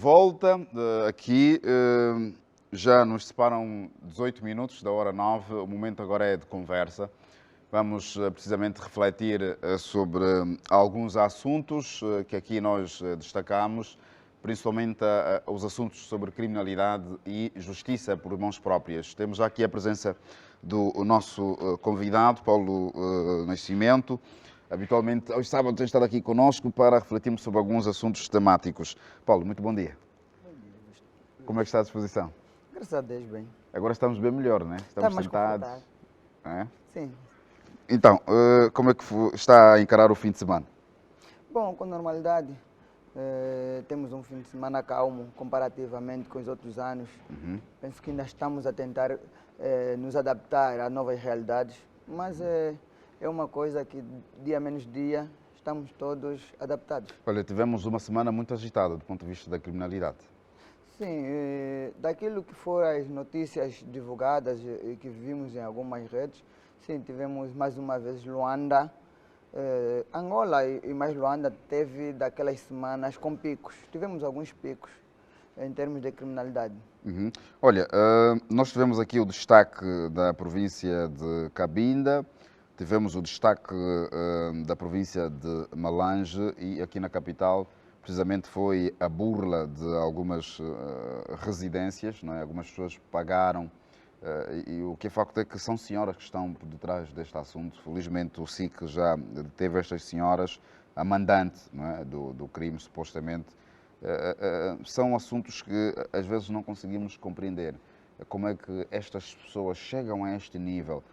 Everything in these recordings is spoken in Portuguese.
Volta aqui, já nos separam 18 minutos da hora 9, o momento agora é de conversa. Vamos precisamente refletir sobre alguns assuntos que aqui nós destacamos, principalmente os assuntos sobre criminalidade e justiça por mãos próprias. Temos já aqui a presença do nosso convidado, Paulo Nascimento. Habitualmente, aos sábados, tem estado aqui conosco para refletirmos sobre alguns assuntos temáticos. Paulo, muito bom dia. Bom dia, Como é que está a disposição? graças a Deus, bem. Agora estamos bem melhor, né? Está Estamos mais sentados. confortável. É? Sim. Então, como é que está a encarar o fim de semana? Bom, com normalidade, temos um fim de semana calmo comparativamente com os outros anos. Penso que ainda estamos a tentar nos adaptar a novas realidades, mas é uma coisa que dia menos dia estamos todos adaptados. Olha, tivemos uma semana muito agitada do ponto de vista da criminalidade. Sim, daquilo que foram as notícias divulgadas e que vimos em algumas redes, sim, tivemos mais uma vez Luanda, Angola e mais Luanda teve daquelas semanas com picos. Tivemos alguns picos em termos de criminalidade. Olha, nós tivemos aqui o destaque da província de Cabinda, tivemos o destaque da província de Malange e aqui na capital, precisamente foi a burla de algumas residências, não é? Algumas pessoas pagaram e o que é facto é que são senhoras que estão por detrás deste assunto. Felizmente o SIC já deteve estas senhoras, a mandante, não é? do crime, supostamente. São assuntos que às vezes não conseguimos compreender. Como é que estas pessoas chegam a este nível?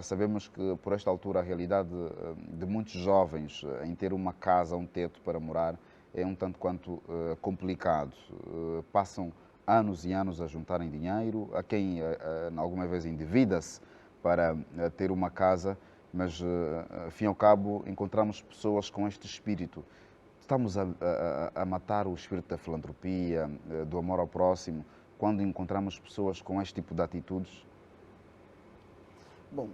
Sabemos que por esta altura a realidade de muitos jovens em ter uma casa, um teto para morar é um tanto quanto complicado. Passam anos e anos a juntarem dinheiro, a quem alguma vez endivida-se para ter uma casa, mas, ao fim e ao cabo, encontramos pessoas com este espírito. Estamos a matar o espírito da filantropia, do amor ao próximo, quando encontramos pessoas com este tipo de atitudes? Bom,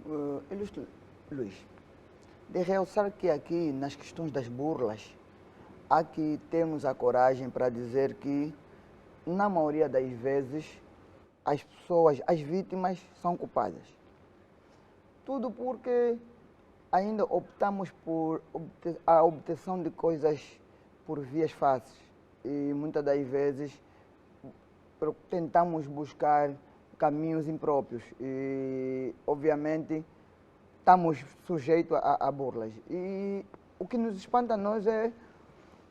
ilustre Luís, de realçar que aqui nas questões das burlas, há que termos a coragem para dizer que, na maioria das vezes, as pessoas, as vítimas, são culpadas. Tudo porque ainda optamos por a obtenção de coisas por vias fáceis e muitas das vezes tentamos buscar caminhos impróprios e, obviamente, estamos sujeitos a burlas. E o que nos espanta a nós é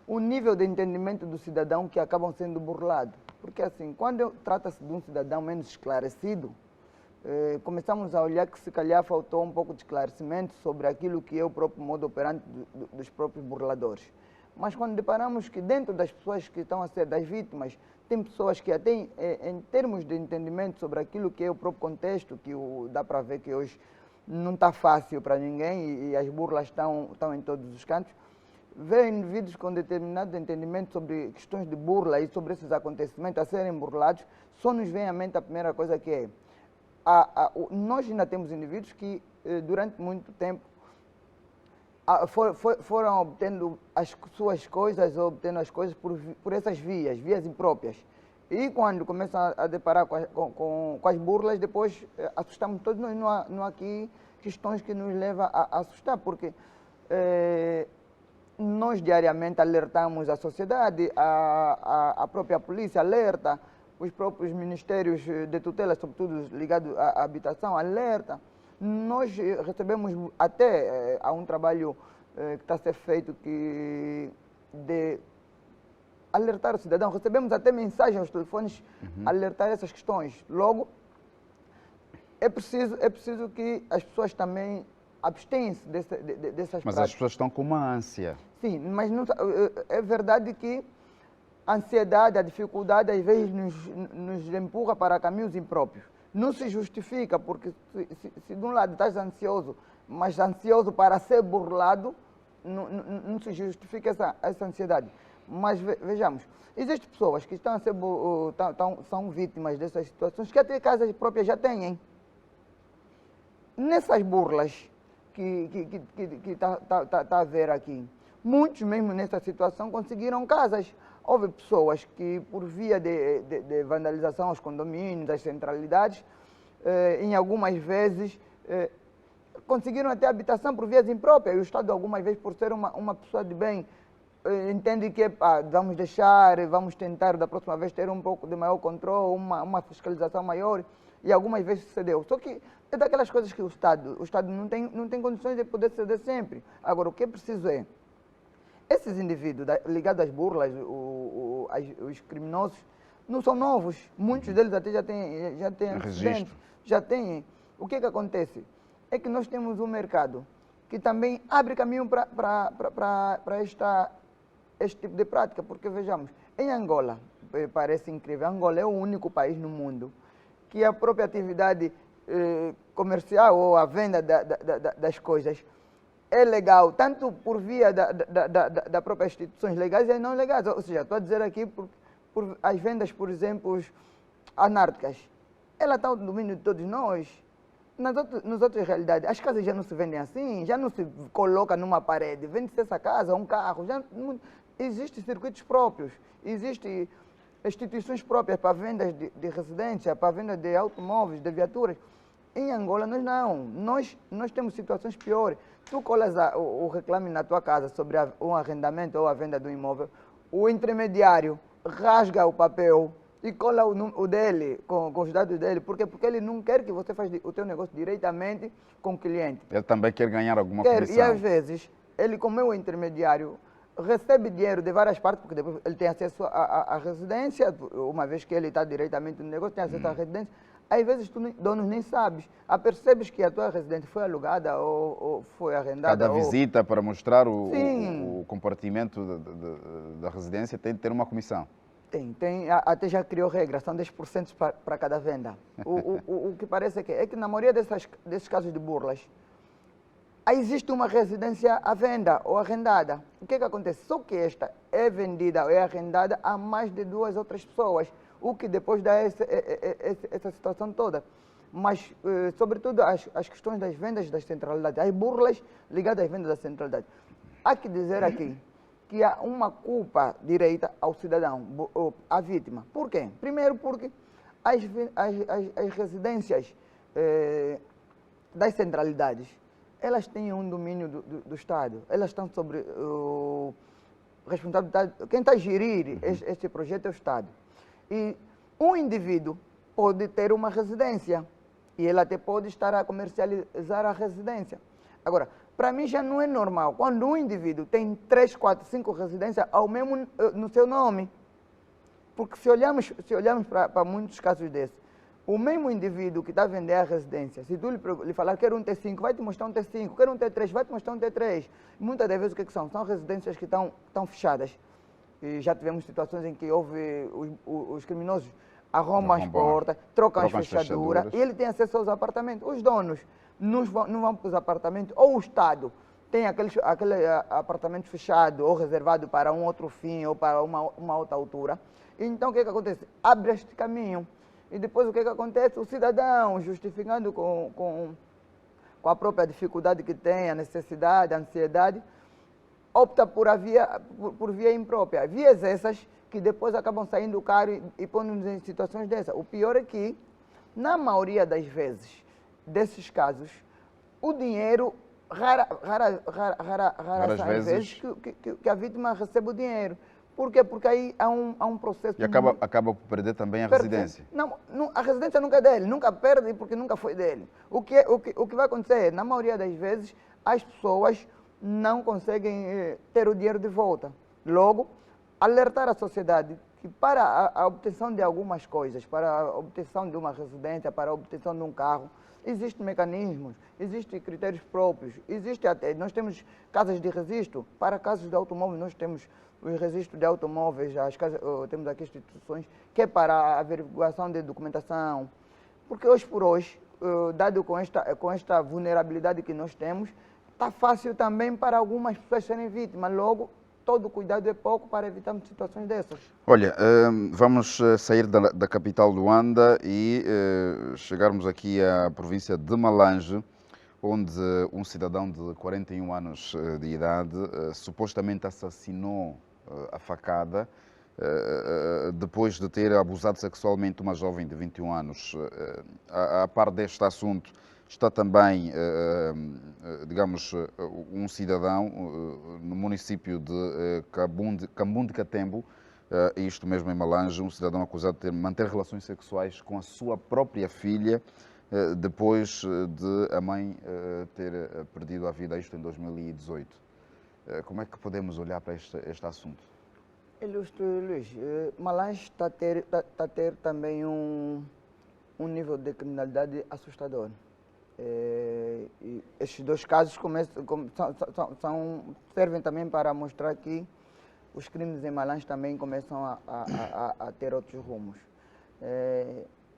o nível de entendimento do cidadão que acabam sendo burlados. Porque, assim, quando trata-se de um cidadão menos esclarecido, começamos a olhar que se calhar faltou um pouco de esclarecimento sobre aquilo que é o próprio modo operante dos próprios burladores. Mas quando deparamos que dentro das pessoas que estão a ser das vítimas, tem pessoas que até em termos de entendimento sobre aquilo que é o próprio contexto, que dá para ver que hoje não está fácil para ninguém e as burlas estão em todos os cantos, ver indivíduos com determinado entendimento sobre questões de burla e sobre esses acontecimentos a serem burlados, só nos vem à mente a primeira coisa que é, nós ainda temos indivíduos que durante muito tempo foram obtendo as suas coisas, obtendo as coisas por essas vias impróprias. E quando começam a deparar com as burlas, depois assustamos todos. Não há aqui questões que nos levam a assustar, porque nós diariamente alertamos a sociedade, a própria polícia alerta, os próprios ministérios de tutela, sobretudo ligados à habitação, alerta. Nós recebemos até há um trabalho que está a ser feito de alertar o cidadão. Recebemos até mensagens aos telefones alertar essas questões. Logo, é preciso que as pessoas também abstenham-se dessas Mas práticas. as pessoas estão com uma ânsia. Sim, mas não, é verdade que a ansiedade, a dificuldade, às vezes nos empurra para caminhos impróprios. Não se justifica, porque se de um lado estás ansioso, mas ansioso para ser burlado, não se justifica essa ansiedade. Mas vejamos, existem pessoas que são vítimas dessas situações, que até casas próprias já têm. Nessas burlas que está a ver aqui, muitos mesmo nessa situação conseguiram casas. houve pessoas que, por via de vandalização aos condomínios, às centralidades, em algumas vezes conseguiram até habitação por vias impróprias. E o Estado, algumas vezes, por ser uma pessoa de bem, entende que vamos deixar, vamos tentar da próxima vez ter um pouco de maior controle, uma fiscalização maior, e algumas vezes cedeu. Só que é daquelas coisas que o Estado não tem condições de poder ceder sempre. Agora, o que é preciso é, esses indivíduos ligados às burlas, os criminosos, não são novos. Muitos deles até já têm Registro. já têm. O que acontece? É que nós temos um mercado que também abre caminho para este tipo de prática, porque vejamos, em Angola, parece incrível, Angola é o único país no mundo que a própria atividade comercial ou a venda das coisas é legal, tanto por via da própria instituições legais e não legais. Ou seja, estou a dizer aqui por as vendas, por exemplo, anárquicas. Ela está no domínio de todos nós. Nas outras realidades, as casas já não se vendem assim, já não se coloca numa parede, vende-se essa casa, um carro, existem circuitos próprios, existem instituições próprias para vendas de residência, para venda de automóveis, de viaturas. Em Angola, nós temos situações piores. Tu colas o reclame na tua casa sobre um arrendamento ou a venda do imóvel, o intermediário rasga o papel e cola o dele, com os dados dele. Por quê? Porque ele não quer que você faça o teu negócio diretamente com o cliente. Ele também quer ganhar alguma comissão. E às vezes, ele, como é o intermediário, recebe dinheiro de várias partes, porque depois ele tem acesso à residência, uma vez que ele está diretamente no negócio, tem acesso à residência. Às vezes, tu, donos, nem sabes. Apercebes que a tua residência foi alugada ou foi arrendada. Cada visita para mostrar o compartimento da residência tem de ter uma comissão. Até já criou regra, são 10% para cada venda. O que parece é que na maioria desses casos de burlas, existe uma residência à venda ou arrendada. O que acontece? Só que esta é vendida ou é arrendada a mais de 2 outras pessoas, o que depois dá essa situação toda. Mas, sobretudo, as questões das vendas das centralidades, as burlas ligadas às vendas da centralidade. Há que dizer aqui que há uma culpa direita ao cidadão, à vítima. Por quê? Primeiro porque as residências das centralidades, elas têm um domínio do Estado, elas estão sobre responsabilidade. Quem está a gerir este projeto é o Estado. E um indivíduo pode ter uma residência e ele até pode estar a comercializar a residência. Agora, para mim já não é normal quando um indivíduo tem 3, 4, 5 residências ao mesmo no seu nome. Porque se olharmos para muitos casos desses, o mesmo indivíduo que está a vender a residência, se tu lhe falar que quer um T5, vai te mostrar um T5, quer um T3, vai te mostrar um T3. Muitas das vezes o que são? São residências que estão fechadas. E já tivemos situações em que houve os criminosos arrombam as portas, trocam as fechaduras e ele tem acesso aos apartamentos. Os donos não vão para os apartamentos, ou o Estado tem aquele apartamento fechado ou reservado para um outro fim ou para uma outra altura. Então o que acontece? Abre este caminho. E depois o que acontece? O cidadão, justificando com a própria dificuldade que tem, a necessidade, a ansiedade, opta por via imprópria. Vias essas que depois acabam saindo caro e pondo-nos em situações dessas. O pior é que, na maioria das vezes, desses casos, o dinheiro, raras vezes que a vítima recebe o dinheiro. Por quê? Porque aí há um processo... E acaba por perder também a residência. Não, a residência nunca é dele, nunca perde porque nunca foi dele. O que vai acontecer é, na maioria das vezes, as pessoas não conseguem ter o dinheiro de volta. Logo, alertar a sociedade que para a obtenção de algumas coisas, para a obtenção de uma residência, para a obtenção de um carro, existem mecanismos, existem critérios próprios, nós temos casas de registro, para casos de automóveis nós temos os registros de automóveis, temos aqui instituições que é para a averiguação de documentação, porque hoje por hoje, dado com esta vulnerabilidade que nós temos, está fácil também para algumas pessoas serem vítimas, logo todo cuidado é pouco para evitarmos situações dessas. Olha, vamos sair da capital Luanda e chegarmos aqui à província de Malange, onde um cidadão de 41 anos de idade supostamente assassinou a facada depois de ter abusado sexualmente uma jovem de 21 anos. A par deste assunto está também, digamos, um cidadão no município de Cambunde Catembo, isto mesmo em Malange, um cidadão acusado de manter relações sexuais com a sua própria filha, depois de a mãe ter perdido a vida, isto em 2018. Como é que podemos olhar para este assunto? Ilustre Luís, Malange está a ter também um nível de criminalidade assustador. E estes dois casos servem também para mostrar que os crimes em Malange também começam a ter outros rumos.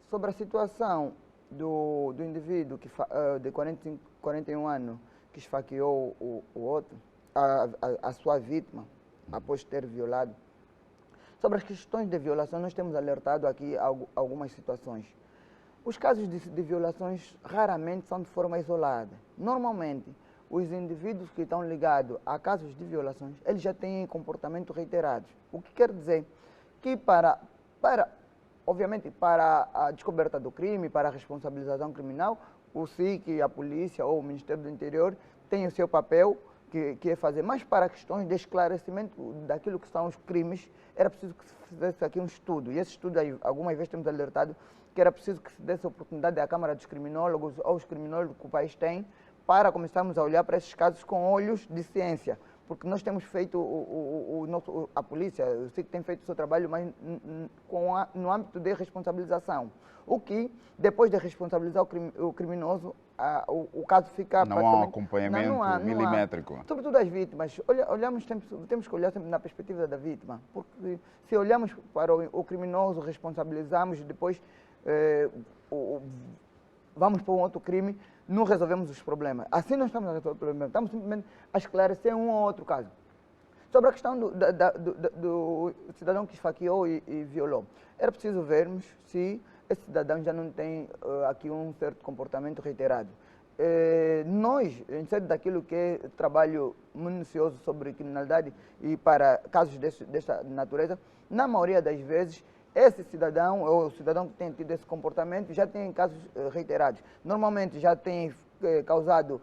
Sobre a situação do indivíduo de 41 anos que esfaqueou o outro, a sua vítima, após ter violado. Sobre as questões de violação, nós temos alertado aqui algumas situações. Os casos de violações raramente são de forma isolada. Normalmente, os indivíduos que estão ligados a casos de violações, eles já têm comportamentos reiterados. O que quer dizer que obviamente, para a descoberta do crime, para a responsabilização criminal, o SIC, a polícia ou o Ministério do Interior tem o seu papel, que é fazer, mas para questões de esclarecimento daquilo que são os crimes, era preciso que se fizesse aqui um estudo. E esse estudo, algumas vezes temos alertado que era preciso que se desse a oportunidade à Câmara dos Criminólogos ou os criminólogos que o país tem, para começarmos a olhar para esses casos com olhos de ciência. Porque nós temos feito, a polícia, eu sei que tem feito o seu trabalho, mas no âmbito de responsabilização. O que, depois de responsabilizar o criminoso, o caso fica... Não há um acompanhamento milimétrico. Sobretudo as vítimas. Temos que olhar sempre na perspectiva da vítima. Porque se olhamos para o criminoso, responsabilizamos, depois vamos para um outro crime, não resolvemos os problemas. Assim não estamos a resolver o problema, estamos simplesmente a esclarecer um ou outro caso. Sobre a questão do cidadão que esfaqueou e violou, era preciso vermos se esse cidadão já não tem aqui um certo comportamento reiterado. Nós, em sede daquilo que é trabalho minucioso sobre criminalidade e para casos desta natureza, na maioria das vezes, esse cidadão, ou o cidadão que tem tido esse comportamento, já tem casos reiterados. Normalmente já tem causado,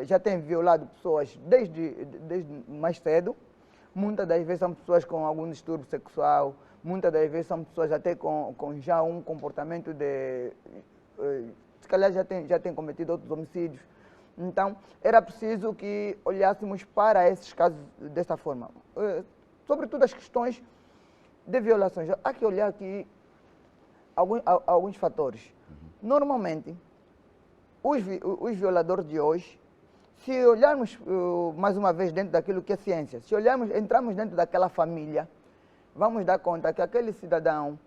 já tem violado pessoas desde mais cedo. Muitas das vezes são pessoas com algum distúrbio sexual, muitas das vezes são pessoas até com já um comportamento de... se calhar já tem cometido outros homicídios. Então, era preciso que olhássemos para esses casos dessa forma. Sobretudo as questões de violações. Há que olhar aqui alguns fatores. Normalmente, os violadores de hoje, se olharmos mais uma vez dentro daquilo que é ciência, se entrarmos dentro daquela família, vamos dar conta que aquele cidadão,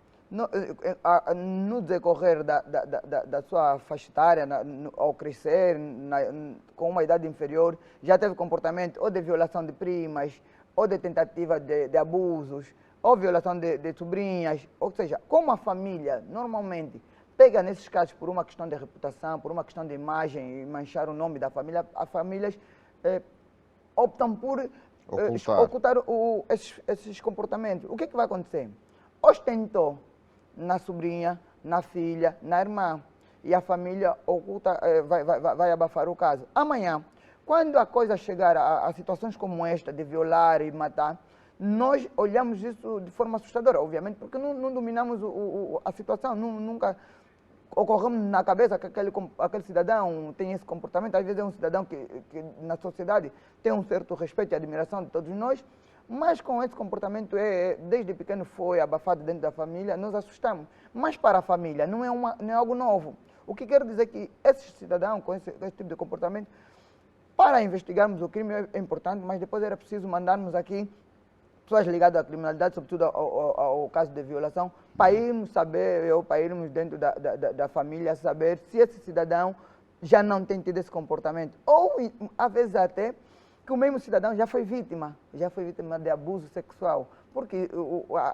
no decorrer da sua faixa etária, ao crescer, com uma idade inferior, já teve comportamento ou de violação de primas, ou de tentativa de abusos, ou violação de sobrinhas, ou seja, como a família normalmente pega nesses casos por uma questão de reputação, por uma questão de imagem e manchar o nome da família, as famílias optam por ocultar esses comportamentos. O que vai acontecer? Ostentou na sobrinha, na filha, na irmã, e a família oculta, vai abafar o caso. Amanhã, quando a coisa chegar a situações como esta, de violar e matar, nós olhamos isso de forma assustadora, obviamente, porque não dominamos a situação, nunca ocorremos na cabeça que aquele cidadão tem esse comportamento. Às vezes é um cidadão que na sociedade tem um certo respeito e admiração de todos nós, mas com esse comportamento, desde pequeno foi abafado dentro da família, nós assustamos. Mas para a família não é algo novo. O que quer dizer que esse cidadão com esse tipo de comportamento, para investigarmos o crime é importante, mas depois era preciso mandarmos aqui pessoas ligadas à criminalidade, sobretudo ao caso de violação, para irmos saber, ou para irmos dentro da família, saber se esse cidadão já não tem tido esse comportamento. Ou, às vezes, até que o mesmo cidadão já foi vítima de abuso sexual. Porque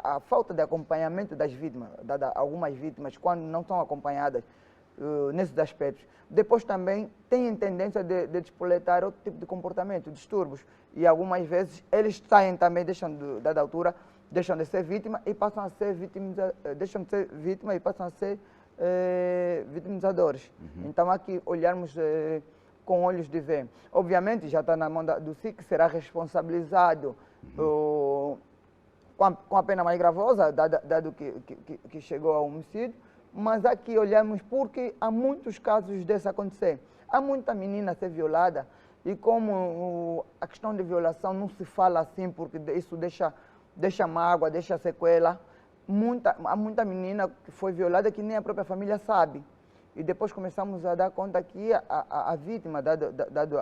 a falta de acompanhamento das vítimas, algumas vítimas, quando não são acompanhadas nesses aspectos, depois também têm tendência de despoletar outro tipo de comportamento, distúrbios. E algumas vezes eles saem também, deixam dada altura, deixam de ser vítima e passam a ser deixam de ser vítima e passam a ser vitimizadores. Então, há que olharmos com olhos de ver. Obviamente, já está na mão do SIC, será responsabilizado com a pena mais gravosa, dado que chegou ao homicídio, mas há que olharmos porque há muitos casos desse acontecer. Há muita menina a ser violada e como a questão de violação não se fala assim porque isso deixa mágoa, deixa sequela. Há muita menina que foi violada que nem a própria família sabe. E depois começamos a dar conta que a vítima, dado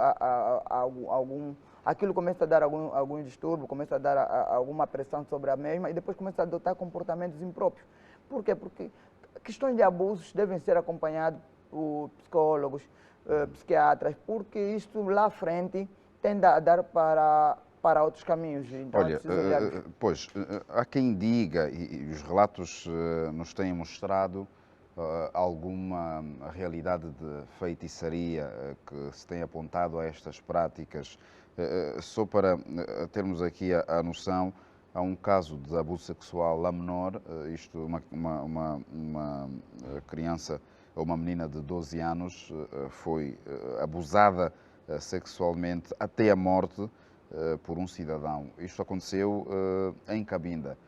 aquilo começa a dar algum distúrbio, começa a dar alguma pressão sobre a mesma e depois começa a adotar comportamentos impróprios. Por quê? Porque questões de abusos devem ser acompanhadas por psicólogos, psiquiatras, porque isto lá à frente tende a dar para outros caminhos. Então, Olha, pois, há quem diga, e os relatos nos têm mostrado, alguma realidade de feitiçaria que se tem apontado a estas práticas. Só para termos aqui a noção, há um caso de abuso sexual a menor, isto uma criança, uma menina de 12 anos, foi abusada sexualmente até a morte por um cidadão. Isto aconteceu em Cabinda.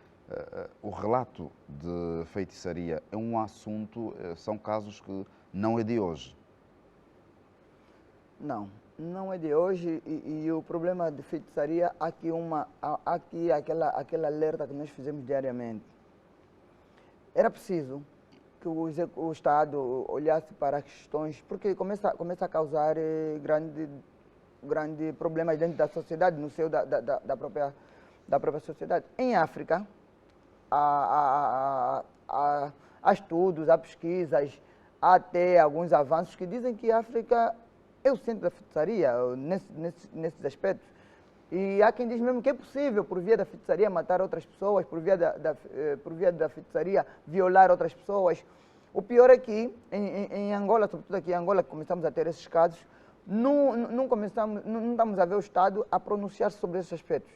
O relato de feitiçaria é um assunto, são casos que não é de hoje. Não é de hoje e o problema de feitiçaria, há aqui aquela alerta que nós fizemos diariamente. Era preciso que o Estado olhasse para as questões, porque começa a causar grande problemas dentro da sociedade, no seio da própria sociedade. Em África, há estudos, há pesquisas, há até alguns avanços que dizem que a África é o centro da feitiçaria nesses aspectos. E há quem diz mesmo que é possível, por via da feitiçaria, matar outras pessoas, por via da feitiçaria, violar outras pessoas. O pior é que em Angola, sobretudo aqui em Angola, que começamos a ter esses casos, não estamos a ver o Estado a pronunciar-se sobre esses aspectos.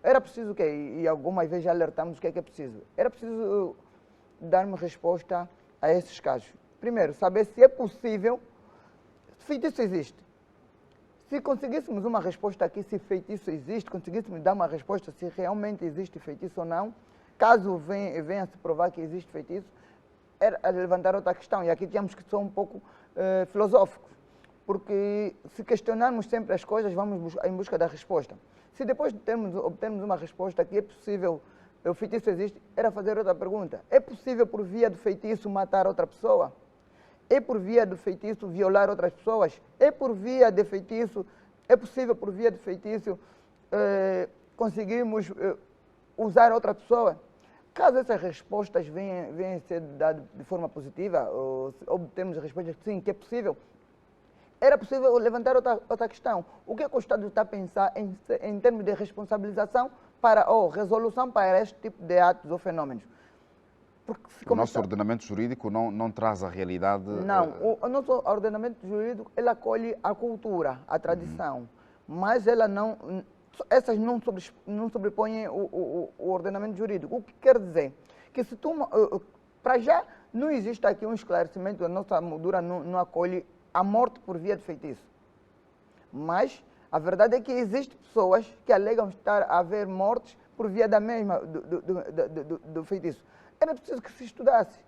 Era preciso o quê? E algumas vezes já alertamos o que é preciso. Era preciso darmos resposta a esses casos. Primeiro, saber se é possível, feitiço existe. Se conseguíssemos uma resposta aqui, se feitiço existe, conseguíssemos dar uma resposta se realmente existe feitiço ou não, caso venha a se provar que existe feitiço, era levantar outra questão. E aqui tínhamos que ser um pouco filosóficos, porque se questionarmos sempre as coisas, vamos em busca da resposta. Se depois de obtermos uma resposta que é possível, o feitiço existe, era fazer outra pergunta. É possível por via do feitiço matar outra pessoa? É por via do feitiço violar outras pessoas? É por via de feitiço? É possível por via de feitiço conseguirmos usar outra pessoa? Caso essas respostas venham a ser dadas de forma positiva, ou obtemos a resposta que sim, que é possível, era possível levantar outra questão. O que é que o Estado está a pensar em termos de responsabilização ou resolução para este tipo de atos ou fenômenos? O nosso ordenamento jurídico não traz a realidade... Não, o nosso ordenamento jurídico, ele acolhe a cultura, a tradição, mas ela essas não sobrepõem o ordenamento jurídico. O que quer dizer? Que se para já, não existe aqui um esclarecimento, a nossa moldura não acolhe a morte por via de feitiço. Mas a verdade é que existem pessoas que alegam estar a haver mortes por via do feitiço. Era preciso que se estudasse,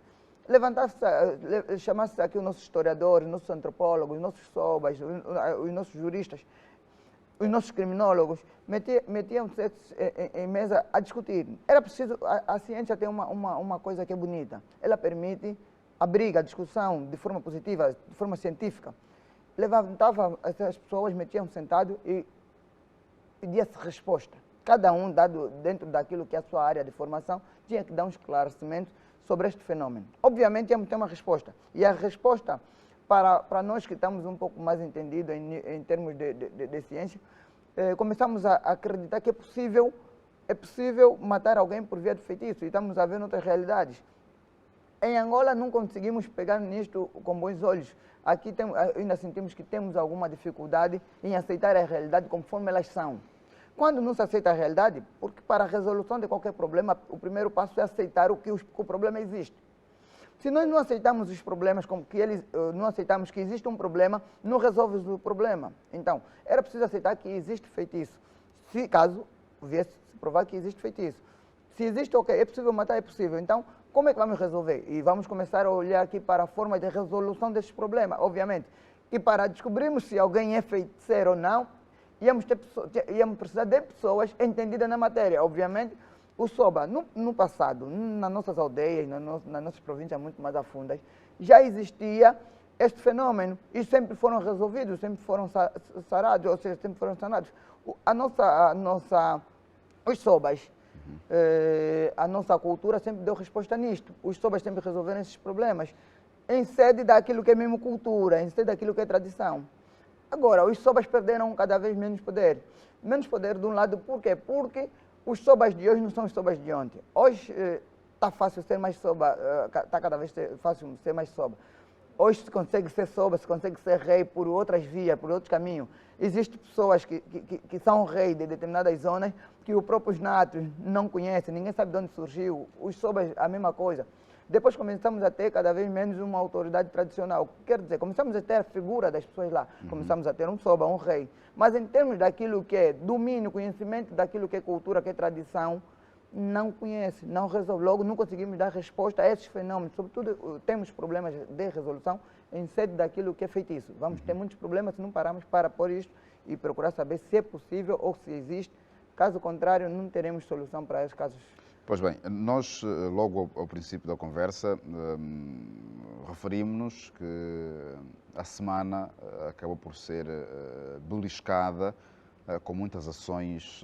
chamasse aqui os nossos historiadores, os nossos antropólogos, os nossos sobas, os nossos juristas, os nossos criminólogos, metiam-se em mesa a discutir. Era preciso, a ciência tem uma coisa que é bonita, ela permite a briga, a discussão de forma positiva, de forma científica. Levantava essas pessoas, metiam-se sentados e pedia-se resposta. Cada um, dentro daquilo que é a sua área de formação, tinha que dar um esclarecimento sobre este fenômeno. Obviamente, íamos ter uma resposta. E a resposta, para nós que estamos um pouco mais entendidos em termos de ciência, começamos a acreditar que é possível matar alguém por via de feitiço. E estamos a ver outras realidades. Em Angola não conseguimos pegar nisto com bons olhos. Aqui ainda sentimos que temos alguma dificuldade em aceitar a realidade conforme elas são. Quando não se aceita a realidade, porque para a resolução de qualquer problema, o primeiro passo é aceitar que o problema existe. Se nós não aceitamos os problemas, como que eles não aceitamos que existe um problema, não resolve o problema. Então, era preciso aceitar que existe feitiço. Se caso viesse se provar que existe feitiço. Se existe, ok, é possível matar, é possível. Então, como é que vamos resolver? E vamos começar a olhar aqui para a forma de resolução desses problemas, obviamente. E para descobrirmos se alguém é feiticeiro ou não, íamos precisar de pessoas entendidas na matéria. Obviamente, o SOBA, no passado, nas nossas aldeias, nas nossas províncias muito mais afundas, já existia este fenômeno e sempre foram resolvidos, sempre foram sarados, ou seja, sempre foram sanados. Os SOBAs, a nossa cultura sempre deu resposta nisto. Os SOBAs sempre resolveram esses problemas em sede daquilo que é mesmo cultura, em sede daquilo que é tradição. Agora, os SOBAs perderam cada vez menos poder. Menos poder de um lado, por quê? Porque os SOBAs de hoje não são os SOBAs de ontem. Hoje está fácil ser mais SOBA, está cada vez fácil ser mais SOBA. Hoje se consegue ser SOBA, se consegue ser rei por outras vias, por outros caminhos. Existem pessoas que são reis de determinadas zonas que os próprios natos não conhecem, ninguém sabe de onde surgiu. Os SOBAs, a mesma coisa. Depois começamos a ter cada vez menos uma autoridade tradicional. Quer dizer, começamos a ter a figura das pessoas lá. Começamos a ter um SOBA, um rei. Mas em termos daquilo que é domínio, conhecimento daquilo que é cultura, que é tradição, não conhece, não resolve. Logo, não conseguimos dar resposta a esses fenômenos. Sobretudo, temos problemas de resolução em sede daquilo que é feitiço. Vamos ter muitos problemas se não pararmos para pôr isto e procurar saber se é possível ou se existe. Caso contrário, não teremos solução para esses casos. Pois bem, nós, logo ao princípio da conversa, referimos-nos que a semana acabou por ser beliscada com muitas ações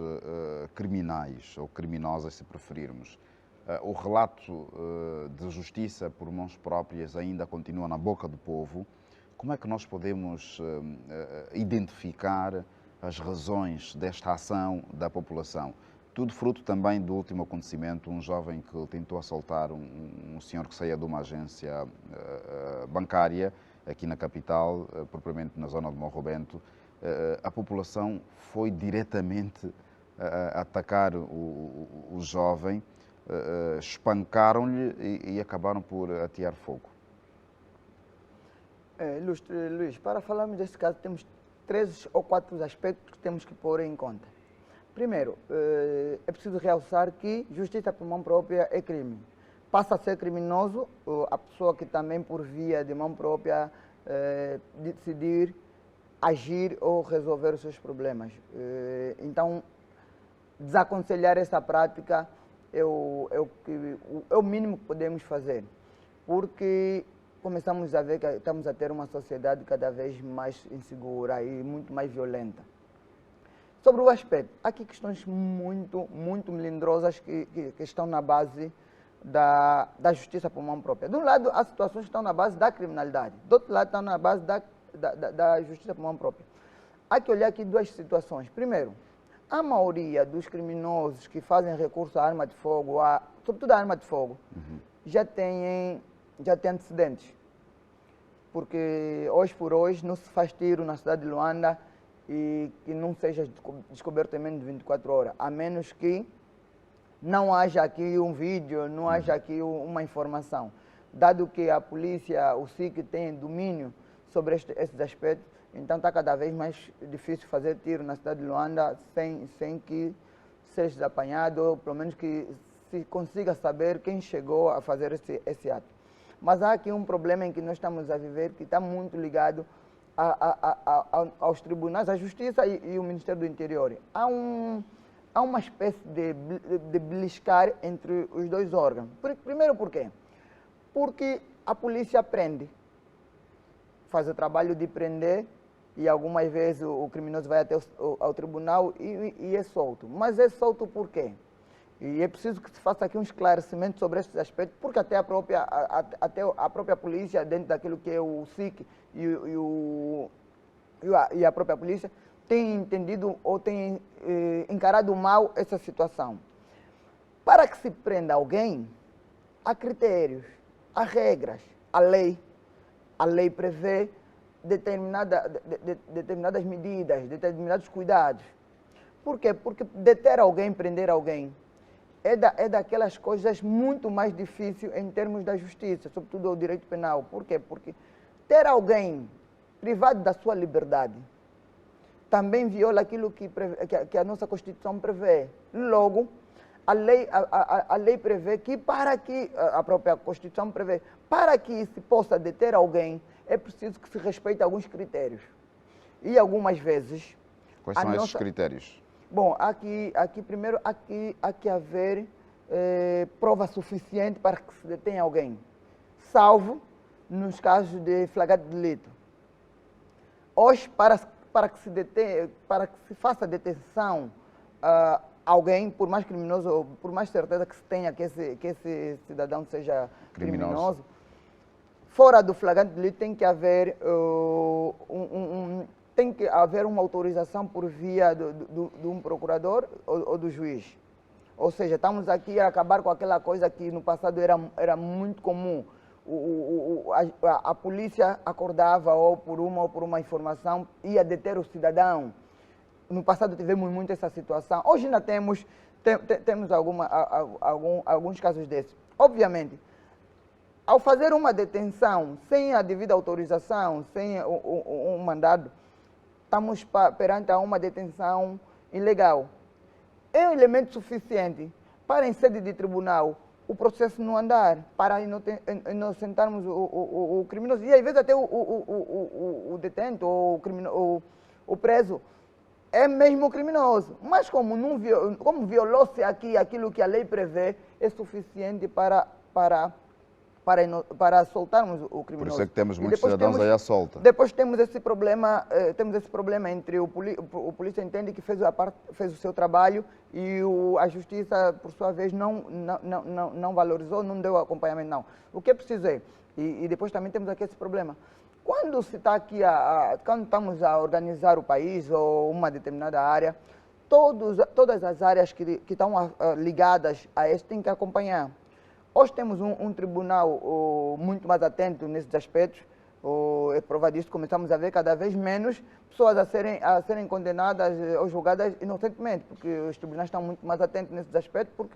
criminais, ou criminosas, se preferirmos. O relato de justiça por mãos próprias ainda continua na boca do povo. Como é que nós podemos identificar as razões desta ação da população? Tudo fruto também do último acontecimento, um jovem que tentou assaltar um senhor que saía de uma agência bancária aqui na capital, propriamente na zona de Morro Bento. A população foi diretamente atacar o jovem, espancaram-lhe e acabaram por atear fogo. Ilustre Luís, para falarmos deste caso, temos 3 ou 4 aspectos que temos que pôr em conta. Primeiro, é preciso realçar que justiça por mão própria é crime. Passa a ser criminoso a pessoa que também, por via de mão própria, decidir agir ou resolver os seus problemas. Então, desaconselhar essa prática é o mínimo que podemos fazer, porque começamos a ver que estamos a ter uma sociedade cada vez mais insegura e muito mais violenta. Sobre o aspecto, há aqui questões muito melindrosas que estão na base da justiça por mão própria. De um lado, há situações que estão na base da criminalidade, do outro lado, estão na base da justiça por mão própria. Há que olhar aqui 2 situações. Primeiro, a maioria dos criminosos que fazem recurso à arma de fogo, sobretudo à arma de fogo, já tem antecedentes. Porque hoje por hoje não se faz tiro na cidade de Luanda e que não seja descoberto em menos de 24 horas, a menos que não haja aqui um vídeo, não haja aqui uma informação. Dado que a polícia, o SIC tem domínio sobre esses aspectos, então está cada vez mais difícil fazer tiro na cidade de Luanda sem que seja apanhado, ou pelo menos que se consiga saber quem chegou a fazer esse ato. Mas há aqui um problema em que nós estamos a viver que está muito ligado aos tribunais, à Justiça e o Ministério do Interior. Há uma espécie de beliscar entre os 2 órgãos. Primeiro por quê? Porque a polícia prende, faz o trabalho de prender e algumas vezes o criminoso vai até ao tribunal e é solto. Mas é solto por quê? E é preciso que se faça aqui um esclarecimento sobre estes aspectos, porque até a própria polícia, dentro daquilo que é o SIC e a própria polícia, tem entendido ou tem encarado mal essa situação. Para que se prenda alguém, há critérios, há regras, há lei. A lei prevê determinadas medidas, determinados cuidados. Por quê? Porque deter alguém, prender alguém, é daquelas coisas muito mais difíceis em termos da justiça, sobretudo o direito penal. Por quê? Porque ter alguém privado da sua liberdade também viola aquilo que a nossa Constituição prevê. Logo, a lei prevê que a própria Constituição prevê, para que se possa deter alguém, é preciso que se respeite alguns critérios. E algumas vezes... Quais são esses critérios? Bom, primeiro, há que haver prova suficiente para que se detenha alguém, salvo nos casos de flagrante delito. Hoje, para que se faça detenção alguém, por mais criminoso, ou por mais certeza que se tenha que esse cidadão seja criminoso, fora do flagrante delito tem que haver uma autorização por via de um procurador ou do juiz. Ou seja, estamos aqui a acabar com aquela coisa que no passado era muito comum. A polícia acordava ou por uma informação, ia deter o cidadão. No passado tivemos muito essa situação. Hoje ainda temos alguns casos desses. Obviamente, ao fazer uma detenção sem a devida autorização, sem um mandado, estamos perante uma detenção ilegal. É um elemento suficiente para, em sede de tribunal, o processo não andar, para inocentarmos o criminoso. E às vezes até o detento ou o preso é mesmo criminoso. Mas como violou-se aqui aquilo que a lei prevê, é suficiente para soltarmos o criminoso. Por isso é que temos muitos cidadãos aí à solta. Depois temos esse problema entre o polícia entende que fez o seu trabalho e a justiça, por sua vez, não valorizou, não deu acompanhamento, não. O que é preciso é, e depois também temos aqui esse problema, quando se está aqui, quando estamos a organizar o país ou uma determinada área, todas as áreas que estão ligadas a isso têm que acompanhar. Hoje temos um tribunal muito mais atento nesses aspectos. É prova disso, começamos a ver cada vez menos pessoas a serem condenadas ou julgadas inocentemente, porque os tribunais estão muito mais atentos nesses aspectos, porque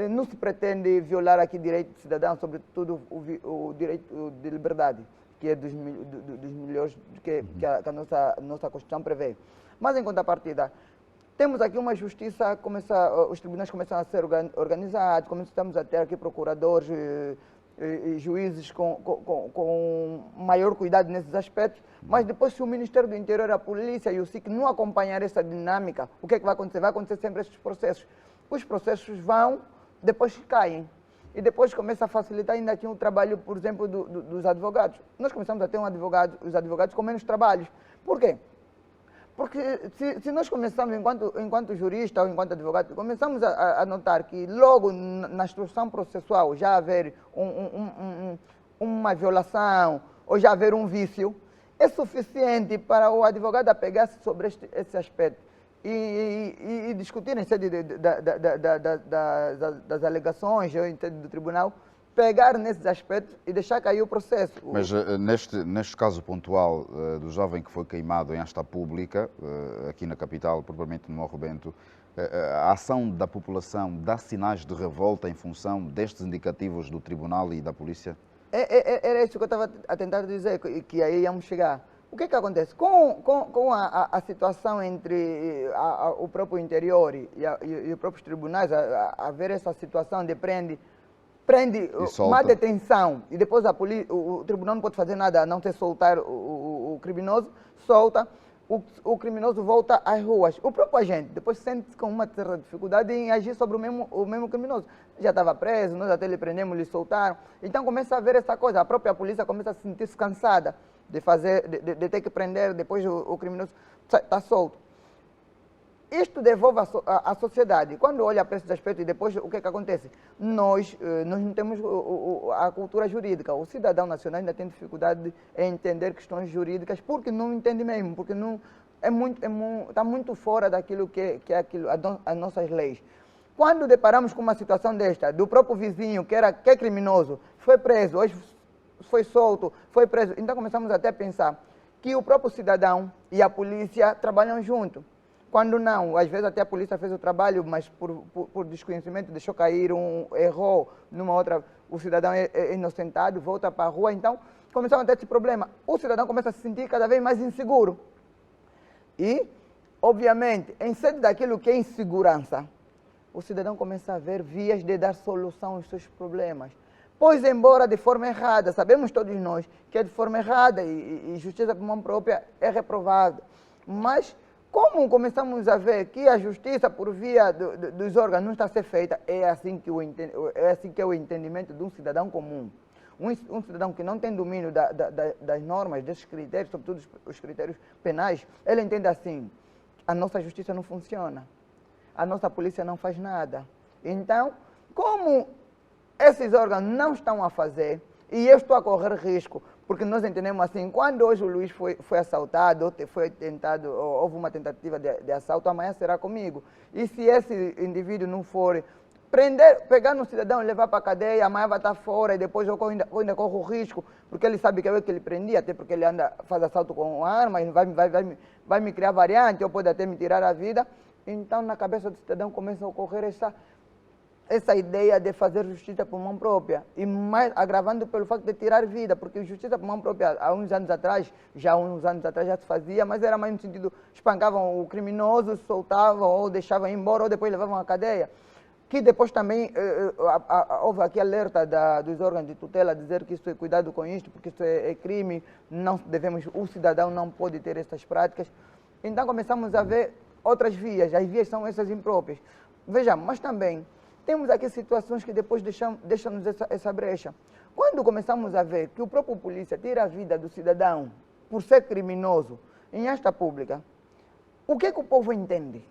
não se pretende violar aqui direito de cidadão, sobretudo o direito de liberdade, que é dos melhores que a nossa Constituição prevê. Mas, em contrapartida, temos aqui uma justiça, os tribunais começam a ser organizados, começamos a ter aqui procuradores e juízes com maior cuidado nesses aspectos, mas depois, se o Ministério do Interior, a polícia e o SIC não acompanhar essa dinâmica, o que é que vai acontecer? Vai acontecer sempre esses processos. Os processos depois caem. E depois começa a facilitar ainda aqui o trabalho, por exemplo, dos advogados. Nós começamos a ter os advogados com menos trabalhos. Por quê? Porque se nós começamos, enquanto jurista ou enquanto advogado, começamos a notar que logo na instrução processual já haver uma violação ou já haver um vício, é suficiente para o advogado apegar-se sobre esse aspecto e discutir em sede das alegações ou em sede do tribunal, pegar nesses aspectos e deixar cair o processo. Mas neste caso pontual do jovem que foi queimado em asta pública, aqui na capital, propriamente no Morro Bento, a ação da população dá sinais de revolta em função destes indicativos do tribunal e da polícia? Era isso que eu estava a tentar dizer, que aí íamos chegar. O que é que acontece? Com a situação entre o próprio interior e os próprios tribunais, a ver essa situação de prende má detenção e depois o tribunal não pode fazer nada a não ser soltar o criminoso, solta, o criminoso volta às ruas. O próprio agente depois sente-se com uma certa dificuldade em agir sobre o mesmo criminoso. Já estava preso, nós até lhe prendemos, lhe soltaram. Então começa a ver essa coisa, a própria polícia começa a se sentir-se cansada de ter que prender, depois o criminoso está solto. Isto devolve à sociedade. Quando olha para esses aspectos e depois o que é que acontece? Nós não temos a cultura jurídica. O cidadão nacional ainda tem dificuldade em entender questões jurídicas porque não entende mesmo, porque não está muito fora daquilo que é as nossas leis. Quando deparamos com uma situação desta, do próprio vizinho que é criminoso, foi preso, hoje foi solto, foi preso, então começamos até a pensar que o próprio cidadão e a polícia trabalham junto. Quando não, às vezes até a polícia fez o trabalho, mas por desconhecimento deixou cair, errou numa outra, o cidadão é inocentado, volta para a rua, então começaram a ter esse problema. O cidadão começa a se sentir cada vez mais inseguro. E, obviamente, em sede daquilo que é insegurança, o cidadão começa a ver vias de dar solução aos seus problemas. Pois, embora de forma errada, sabemos todos nós que é de forma errada e justiça por mão própria é reprovada. Mas, como começamos a ver que a justiça por via dos órgãos não está a ser feita, é assim que é o entendimento de um cidadão comum. Um cidadão que não tem domínio das normas, desses critérios, sobretudo os critérios penais, ele entende assim: a nossa justiça não funciona, a nossa polícia não faz nada. Então, como esses órgãos não estão a fazer, e eu estou a correr risco, porque nós entendemos assim, quando hoje o Luiz foi assaltado, houve uma tentativa de assalto, amanhã será comigo. E se esse indivíduo não for pegar no cidadão e levar para a cadeia, amanhã vai estar fora e depois eu ainda corro o risco, porque ele sabe que é eu que ele prendia, até porque ele faz assalto com arma, e vai me criar variante, ou pode até me tirar a vida. Então, na cabeça do cidadão começa a ocorrer essa ideia de fazer justiça por mão própria, e mais agravando pelo fato de tirar vida, porque justiça por mão própria há uns anos atrás já se fazia, mas era mais no sentido, espancavam o criminoso, soltavam ou deixavam ir embora ou depois levavam à cadeia. Que depois também houve aqui alerta dos órgãos de tutela, dizer que isso é cuidado com isto, porque isso é crime, o cidadão não pode ter essas práticas. Então começamos a ver outras vias, as vias são essas impróprias. Vejamos, mas também temos aqui situações que depois deixam-nos essa brecha. Quando começamos a ver que o próprio polícia tira a vida do cidadão por ser criminoso em esta pública, o que é que o povo entende?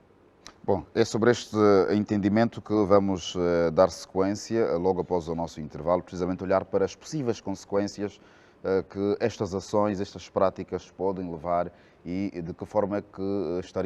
Bom, é sobre este entendimento que vamos dar sequência logo após o nosso intervalo, precisamente olhar para as possíveis consequências que estas ações, estas práticas podem levar e de que forma é que estaria